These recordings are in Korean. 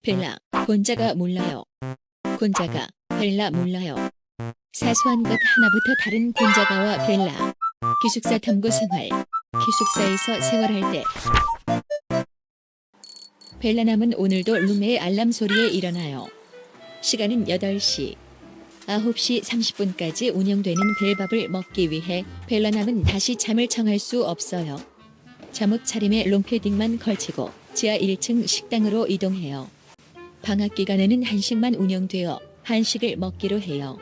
벨라, 곤자가 몰라요. 곤자가, 벨라 몰라요. 사소한 것 하나부터 다른 곤자가와 벨라. 기숙사 탐구 생활. 기숙사에서 생활할 때. 벨라남은 오늘도 룸메의 알람 소리에 일어나요. 시간은 8시. 9시 30분까지 운영되는 벨밥을 먹기 위해 벨라남은 다시 잠을 청할 수 없어요. 잠옷 차림에 롱패딩만 걸치고 지하 1층 식당으로 이동해요. 방학 기간에는 한식만 운영되어 한식을 먹기로 해요.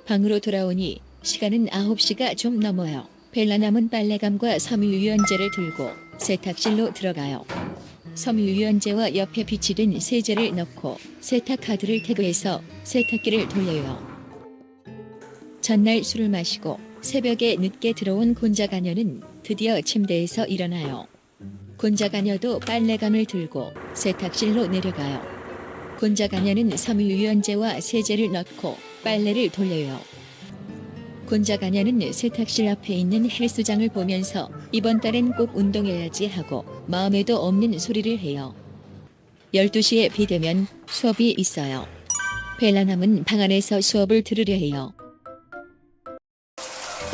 방으로 돌아오니 시간은 9시가 좀 넘어요. 벨라남은 빨래감과 섬유유연제를 들고 세탁실로 들어가요. 섬유유연제와 옆에 비치된 세제를 넣고 세탁 카드를 태그해서 세탁기를 돌려요. 전날 술을 마시고 새벽에 늦게 들어온 곤자가녀는 드디어 침대에서 일어나요. 곤자가녀도 빨래감을 들고 세탁실로 내려가요. 곤자가녀는 섬유유연제와 세제를 넣고 빨래를 돌려요. 곤자가녀는 세탁실 앞에 있는 헬스장을 보면서 이번 달엔 꼭 운동해야지 하고 마음에도 없는 소리를 해요. 12시에 비되면 수업이 있어요. 벨라남은 방 안에서 수업을 들으려 해요.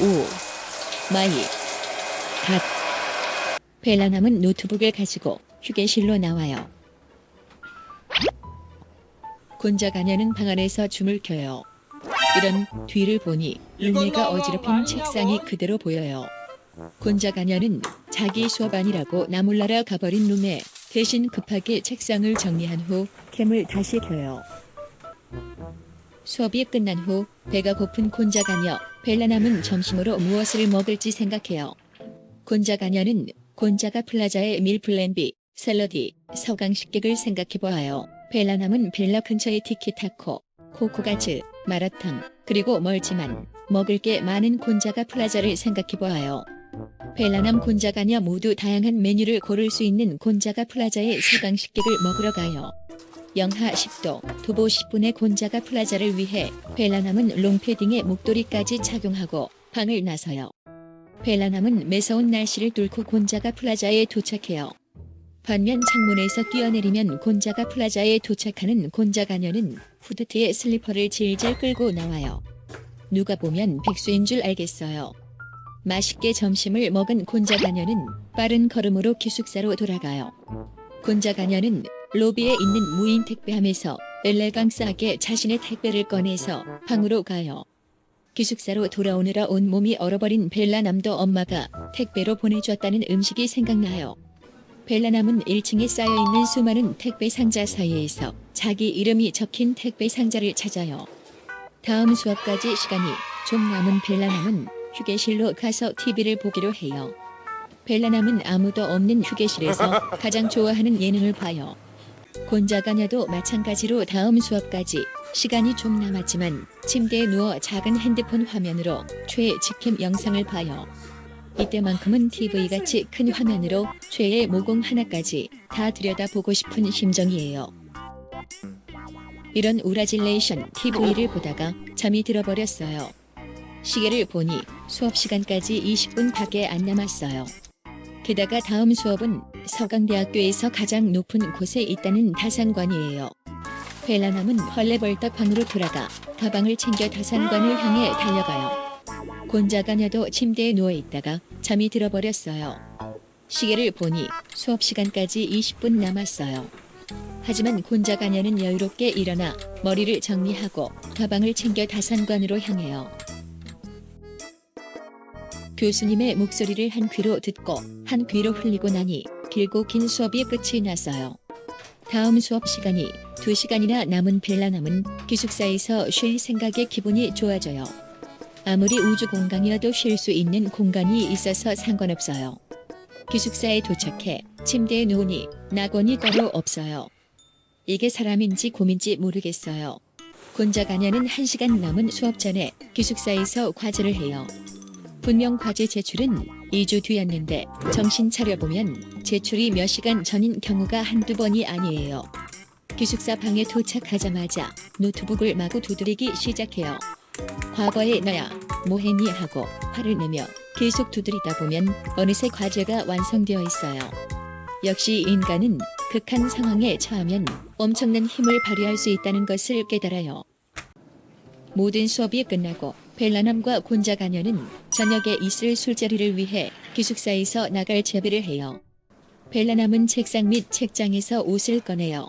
오 마이 갓. 벨라남은 노트북을 가지고 휴게실로 나와요. 곤자가녀는 방 안에서 줌을 켜요. 이런 뒤를 보니 룸메가 어지럽힌 책상이 그대로 보여요. 곤자가녀는 자기 수업 아니라고 나몰라라 가버린 룸메 대신 급하게 책상을 정리한 후 캠을 다시 켜요. 수업이 끝난 후 배가 고픈 곤자가녀, 벨라남은 점심으로 무엇을 먹을지 생각해요. 곤자가녀는 곤자가 플라자의 밀플랜비, 샐러디, 서강 식객을 생각해보아요. 벨라남은 벨라 근처의 티키타코, 코코가츠, 마라탕, 그리고 멀지만 먹을 게 많은 곤자가 플라자를 생각해보아요. 벨라남 곤자가녀 모두 다양한 메뉴를 고를 수 있는 곤자가 플라자의 서강 식객을 먹으러 가요. 영하 10도, 도보 10분의 곤자가 플라자를 위해 벨라남은 롱패딩에 목도리까지 착용하고 방을 나서요. 벨라남은 매서운 날씨를 뚫고 곤자가 플라자에 도착해요. 반면 창문에서 뛰어내리면 곤자가 플라자에 도착하는 곤자가녀는 후드티에 슬리퍼를 질질 끌고 나와요. 누가 보면 백수인 줄 알겠어요. 맛있게 점심을 먹은 곤자가녀는 빠른 걸음으로 기숙사로 돌아가요. 곤자가녀는 로비에 있는 무인 택배함에서 엘레강스하게 자신의 택배를 꺼내서 방으로 가요. 기숙사로 돌아오느라 온몸이 얼어버린 벨라남도 엄마가 택배로 보내줬다는 음식이 생각나요. 벨라남은 1층에 쌓여있는 수많은 택배 상자 사이에서 자기 이름이 적힌 택배 상자를 찾아요. 다음 수업까지 시간이 좀 남은 벨라남은 휴게실로 가서 TV를 보기로 해요. 벨라남은 아무도 없는 휴게실에서 가장 좋아하는 예능을 봐요. 곤자가녀도 마찬가지로 다음 수업까지 시간이 좀 남았지만 침대에 누워 작은 핸드폰 화면으로 최애 직캠 영상을 봐요. 이때만큼은 TV같이 큰 화면으로 최애 모공 하나까지 다 들여다보고 싶은 심정이에요. 이런 우라질레이션 TV를 보다가 잠이 들어버렸어요. 시계를 보니 수업 시간까지 20분밖에 안 남았어요. 게다가 다음 수업은 서강대학교에서 가장 높은 곳에 있다는 다산관이에요. 벨라남은 헐레벌떡 방으로 돌아가 가방을 챙겨 다산관을 향해 달려가요. 곤자가녀도 침대에 누워있다가 잠이 들어버렸어요. 시계를 보니 수업 시간까지 20분 남았어요. 하지만 곤자가녀는 여유롭게 일어나 머리를 정리하고 가방을 챙겨 다산관으로 향해요. 교수님의 목소리를 한 귀로 듣고 한 귀로 흘리고 나니 길고 긴 수업이 끝이 났어요. 다음 수업 시간이 2시간이나 남은 벨라남은 기숙사에서 쉴 생각에 기분이 좋아져요. 아무리 우주 공간이어도 쉴 수 있는 공간이 있어서 상관없어요. 기숙사에 도착해 침대에 누우니 낙원이 따로 없어요. 이게 사람인지 곰인지 모르겠어요. 곤자가녀는 1시간 남은 수업 전에 기숙사에서 과제를 해요. 분명 과제 제출은 2주 뒤였는데 정신 차려보면 제출이 몇 시간 전인 경우가 한두 번이 아니에요. 기숙사 방에 도착하자마자 노트북을 마구 두드리기 시작해요. 과거에 너야 뭐했니 하고 화를 내며 계속 두드리다 보면 어느새 과제가 완성되어 있어요. 역시 인간은 극한 상황에 처하면 엄청난 힘을 발휘할 수 있다는 것을 깨달아요. 모든 수업이 끝나고 벨라남과 곤자가녀는 저녁에 있을 술자리를 위해 기숙사에서 나갈 준비를 해요. 벨라남은 책상 및 책장에서 옷을 꺼내요.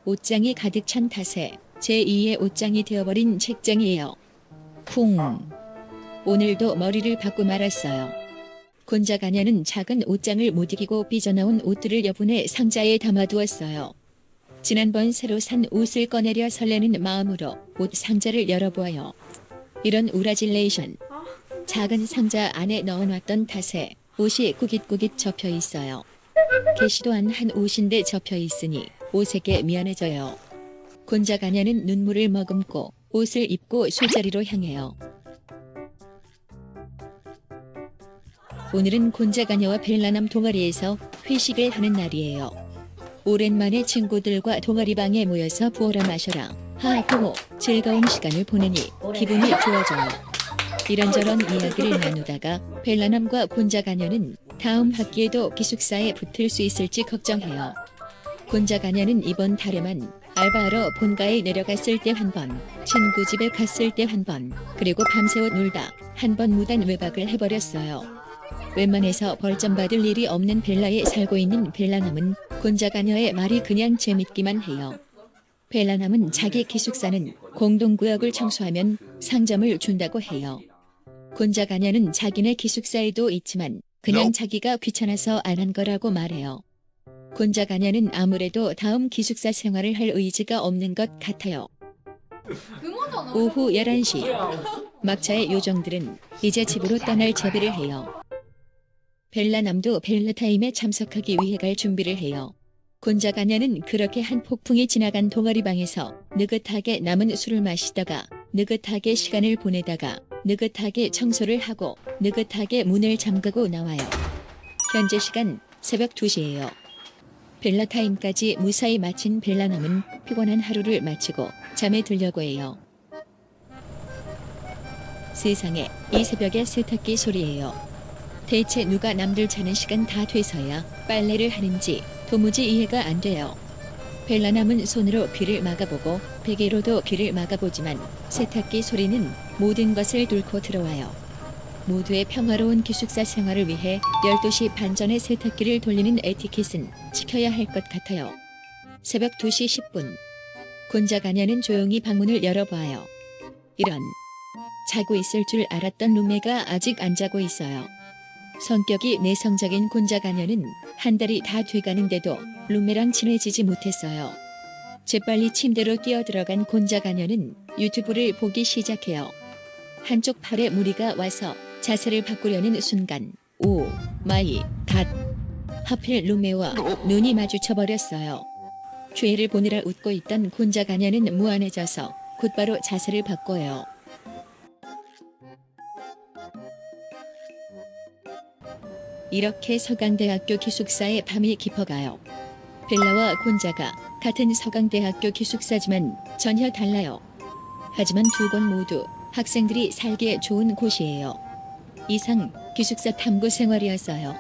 옷장이 가득 찬 탓에 제2의 옷장이 되어버린 책장이에요. 쿵. 오늘도 머리를 박고 말았어요. 곤자가녀는 작은 옷장을 못 이기고 삐져나온 옷들을 여분의 상자에 담아두었어요. 지난번 새로 산 옷을 꺼내려 설레는 마음으로 옷 상자를 열어보아요. 이런 우라질레이션. 작은 상자 안에 넣어놨던 탓에 옷이 꾸깃꾸깃 접혀 있어요. 개시도 안 한 옷인데 접혀 있으니 옷에게 미안해져요. 곤자가녀는 눈물을 머금고 옷을 입고 술자리로 향해요. 오늘은 곤자가녀와 벨라남 동아리에서 회식을 하는 날이에요. 오랜만에 친구들과 동아리방에 모여서 부어라 마셔라 하하호호 즐거운 시간을 보내니 기분이 좋아져요. 이런저런 이야기를 나누다가 벨라남과 곤자가녀는 다음 학기에도 기숙사에 붙을 수 있을지 걱정해요. 곤자가녀는 이번 달에만 알바하러 본가에 내려갔을 때 한 번, 친구 집에 갔을 때 한 번, 그리고 밤새워 놀다 한 번 무단 외박을 해버렸어요. 웬만해서 벌점 받을 일이 없는 벨라에 살고 있는 벨라남은 곤자가녀의 말이 그냥 재밌기만 해요. 벨라남은 자기 기숙사는 공동구역을 청소하면 상점을 준다고 해요. 곤자가녀는 자기네 기숙사에도 있지만 그냥 자기가 귀찮아서 안 한 거라고 말해요. 곤자가녀는 아무래도 다음 기숙사 생활을 할 의지가 없는 것 같아요. 오후 11시 막차의 요정들은 이제 집으로 떠날 준비를 해요. 벨라남도 벨라타임에 참석하기 위해 갈 준비를 해요. 곤자가녀는 그렇게 한 폭풍이 지나간 동아리방에서 느긋하게 남은 술을 마시다가 느긋하게 시간을 보내다가 느긋하게 청소를 하고 느긋하게 문을 잠그고 나와요. 현재 시간 새벽 2시예요. 벨라타임까지 무사히 마친 벨라남은 피곤한 하루를 마치고 잠에 들려고 해요. 세상에, 이 새벽에 세탁기 소리예요. 대체 누가 남들 자는 시간 다 돼서야 빨래를 하는지 도무지 이해가 안 돼요. 벨라남은 손으로 귀를 막아보고 베개로도 귀를 막아보지만 세탁기 소리는 모든 것을 뚫고 들어와요. 모두의 평화로운 기숙사 생활을 위해 12시 반 전에 세탁기를 돌리는 에티켓은 지켜야 할 것 같아요. 새벽 2시 10분. 곤자가녀는 조용히 방문을 열어봐요. 이런. 자고 있을 줄 알았던 룸메가 아직 안 자고 있어요. 성격이 내성적인 곤자가녀는 한 달이 다 돼가는데도 룸메랑 친해지지 못했어요. 재빨리 침대로 뛰어들어간 곤자가녀는 유튜브를 보기 시작해요. 한쪽 팔에 무리가 와서 자세를 바꾸려는 순간 오 마이 갓, 하필 룸메와 눈이 마주쳐버렸어요. 죄를 보느라 웃고 있던 곤자가녀는 무안해져서 곧바로 자세를 바꿔요. 이렇게 서강대학교 기숙사에 밤이 깊어가요. 벨라와 곤자가 같은 서강대학교 기숙사지만 전혀 달라요. 하지만 두 곳 모두 학생들이 살기에 좋은 곳이에요. 이상 기숙사 탐구 생활이었어요.